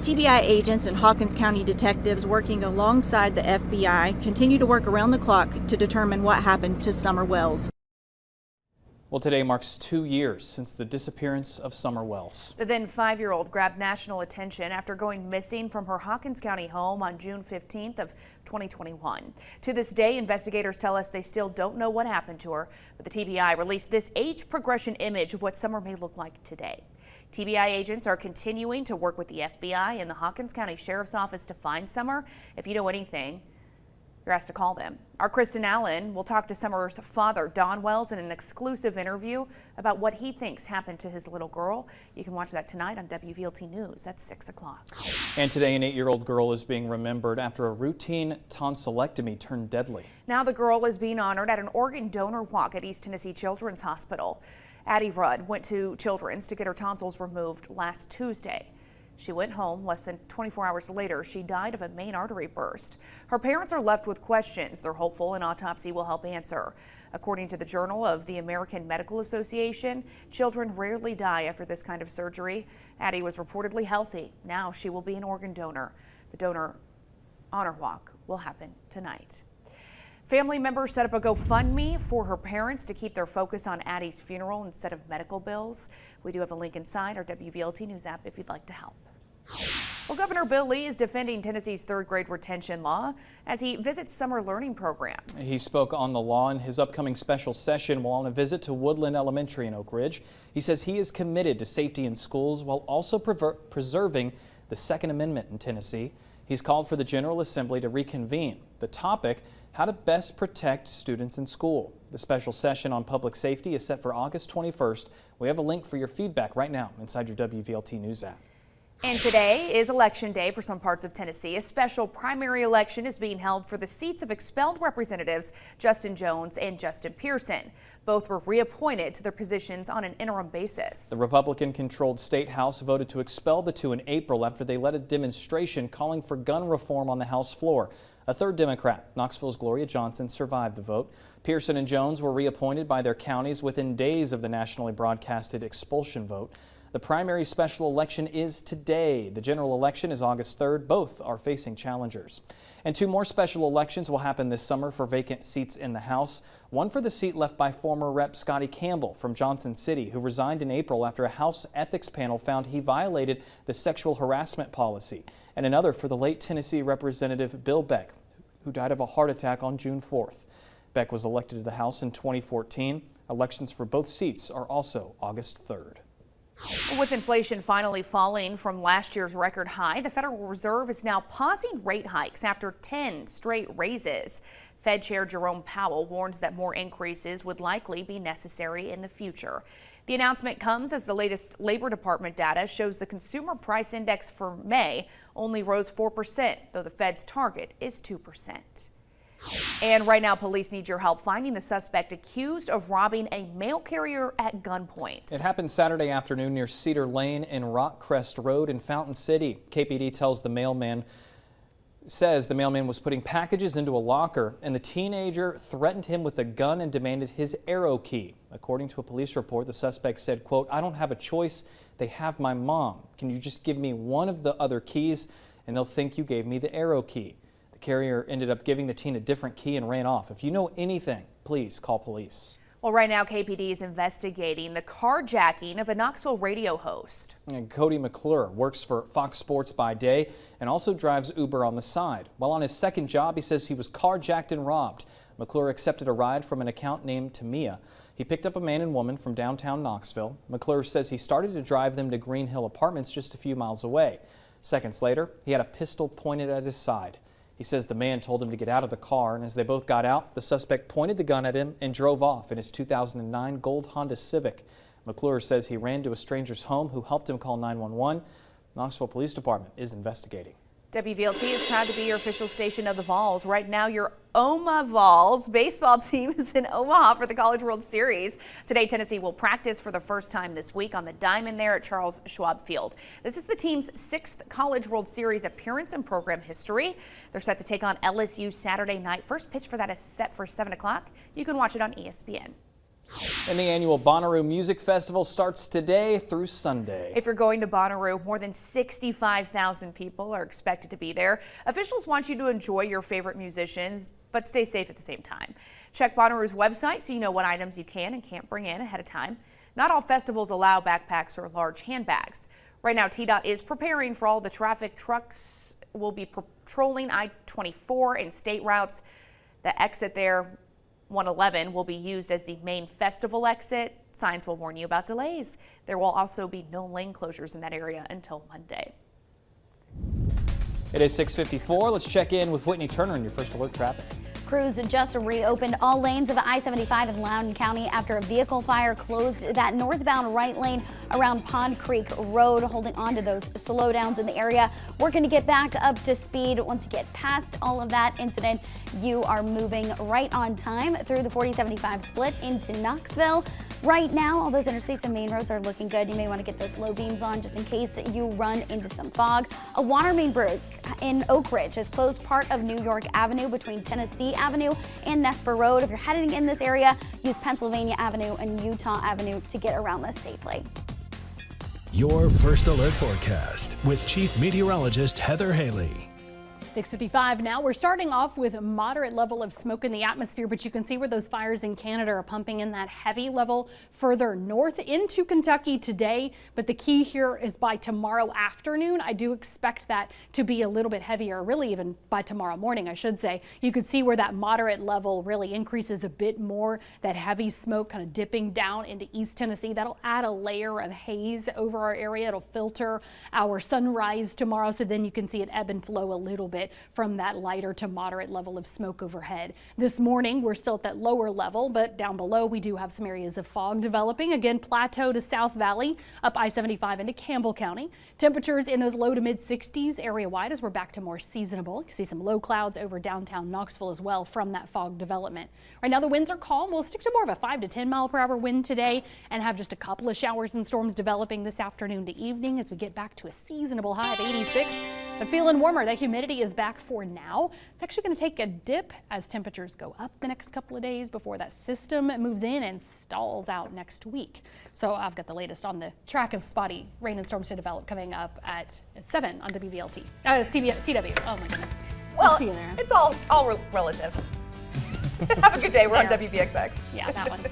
TBI agents and Hawkins County detectives working alongside the FBI continue to work around the clock to determine what happened to Summer Wells. Well, today marks 2 years since the disappearance of Summer Wells. The then 5-year-old grabbed national attention after going missing from her Hawkins County home on June 15th of 2021. To this day, investigators tell us they still don't know what happened to her, but the TBI released this age progression image of what Summer may look like today. TBI agents are continuing to work with the FBI and the Hawkins County Sheriff's Office to find Summer. If you know anything, you're asked to call them. Our Kristen Allen will talk to Summer's father, Don Wells, in an exclusive interview about what he thinks happened to his little girl. You can watch that tonight on WVLT News at 6 o'clock. And today, an 8-year-old girl is being remembered after a routine tonsillectomy turned deadly. Now the girl is being honored at an organ donor walk at East Tennessee Children's Hospital. Addie Rudd went to Children's to get her tonsils removed last Tuesday. She went home. Less than 24 hours later, she died of a main artery burst. Her parents are left with questions they're hopeful an autopsy will help answer. According to the Journal of the American Medical Association, children rarely die after this kind of surgery. Addie was reportedly healthy. Now she will be an organ donor. The donor honor walk will happen tonight. Family members set up a GoFundMe for her parents to keep their focus on Addie's funeral instead of medical bills. We do have a link inside our WVLT News app if you'd like to help. Well, Governor Bill Lee is defending Tennessee's third-grade retention law as he visits summer learning programs. He spoke on the law in his upcoming special session while on a visit to Woodland Elementary in Oak Ridge. He says he is committed to safety in schools while also preserving the Second Amendment in Tennessee. He's called for the General Assembly to reconvene. The topic: how to best protect students in school. The special session on public safety is set for August 21st. We have a link for your feedback right now inside your WVLT News app. And today is election day for some parts of Tennessee. A special primary election is being held for the seats of expelled representatives Justin Jones and Justin Pearson. Both were reappointed to their positions on an interim basis. The Republican-controlled state house voted to expel the two in April after they led a demonstration calling for gun reform on the House floor. A third Democrat, Knoxville's Gloria Johnson, survived the vote. Pearson and Jones were reappointed by their counties within days of the nationally broadcasted expulsion vote. The primary special election is today. The general election is August 3rd. Both are facing challengers. And two more special elections will happen this summer for vacant seats in the House. One for the seat left by former Rep. Scotty Campbell from Johnson City, who resigned in April after a House ethics panel found he violated the sexual harassment policy. And another for the late Tennessee Representative Bill Beck, who died of a heart attack on June 4th. Beck was elected to the House in 2014. Elections for both seats are also August 3rd. With inflation finally falling from last year's record high, the Federal Reserve is now pausing rate hikes after 10 straight raises. Fed Chair Jerome Powell warns that more increases would likely be necessary in the future. The announcement comes as the latest Labor Department data shows the Consumer Price Index for May only rose 4%, though the Fed's target is 2%. And right now, police need your help finding the suspect accused of robbing a mail carrier at gunpoint. It happened Saturday afternoon near Cedar Lane and Rockcrest Road in Fountain City. KPD tells the mailman was putting packages into a locker, and the teenager threatened him with a gun and demanded his arrow key. According to a police report, the suspect said, quote, "I don't have a choice. They have my mom. Can you just give me one of the other keys and they'll think you gave me the arrow key?" The carrier ended up giving the teen a different key and ran off. If you know anything, please call police. Well, right now, KPD is investigating the carjacking of a Knoxville radio host. And Cody McClure works for Fox Sports by day and also drives Uber on the side. While on his second job, he says he was carjacked and robbed. McClure accepted a ride from an account named Tamia. He picked up a man and woman from downtown Knoxville. McClure says he started to drive them to Green Hill Apartments just a few miles away. Seconds later, he had a pistol pointed at his side. He says the man told him to get out of the car, and as they both got out, the suspect pointed the gun at him and drove off in his 2009 gold Honda Civic. McClure says he ran to a stranger's home who helped him call 911. Knoxville Police Department is investigating. WVLT is proud to be your official station of the Vols. Right now, your Oma Vols baseball team is in Omaha for the College World Series. Today, Tennessee will practice for the first time this week on the diamond there at Charles Schwab Field. This is the team's 6th College World Series appearance in program history. They're set to take on LSU Saturday night. First pitch for that is set for 7 o'clock. You can watch it on ESPN. And the annual Bonnaroo Music Festival starts today through Sunday. If you're going to Bonnaroo, more than 65,000 people are expected to be there. Officials want you to enjoy your favorite musicians, but stay safe at the same time. Check Bonnaroo's website so you know what items you can and can't bring in ahead of time. Not all festivals allow backpacks or large handbags. Right now, TDOT is preparing for all the traffic. Trucks will be patrolling I-24 and state routes. The exit there, 111, will be used as the main festival exit. Signs will warn you about delays. There will also be no lane closures in that area until Monday. It is 6:54. Let's check in with Whitney Turner in your First Alert traffic. Crews just reopened all lanes of I-75 in Loudoun County after a vehicle fire closed that northbound right lane around Pond Creek Road, holding on to those slowdowns in the area. Working to get back up to speed. Once you get past all of that incident, you are moving right on time through the 40-75 split into Knoxville. Right now, all those interstates and main roads are looking good. You may want to get those low beams on just in case you run into some fog. A water main break in Oak Ridge has closed part of New York Avenue between Tennessee Avenue and Nesper Road. If you're heading in this area, use Pennsylvania Avenue and Utah Avenue to get around this safely. Your First Alert forecast with Chief Meteorologist Heather Haley. 6:55 now. We're starting off with a moderate level of smoke in the atmosphere, but you can see where those fires in Canada are pumping in that heavy level further north into Kentucky today. But the key here is by tomorrow afternoon. I do expect that to be a little bit heavier, really even by tomorrow morning, I should say. You can see where that moderate level really increases a bit more, that heavy smoke kind of dipping down into East Tennessee. That'll add a layer of haze over our area. It'll filter our sunrise tomorrow, so then you can see it ebb and flow a little bit from that lighter to moderate level of smoke overhead. This morning, we're still at that lower level, but down below, we do have some areas of fog developing. Again, Plateau to South Valley, up I-75 into Campbell County. Temperatures in those low to mid 60s area-wide as we're back to more seasonable. You can see some low clouds over downtown Knoxville as well from that fog development. Right now, the winds are calm. We'll stick to more of a 5 to 10 mile per hour wind today and have just a couple of showers and storms developing this afternoon to evening as we get back to a seasonable high of 86. But feeling warmer. That humidity is back for now. It's actually going to take a dip as temperatures go up the next couple of days before that system moves in and stalls out next week. So I've got the latest on the track of spotty rain and storms to develop coming up at 7 on WVLT. CW. Oh my goodness. Well, I'll see you there. it's all relative. Have a good day. We're on WVXX. Yeah, that one.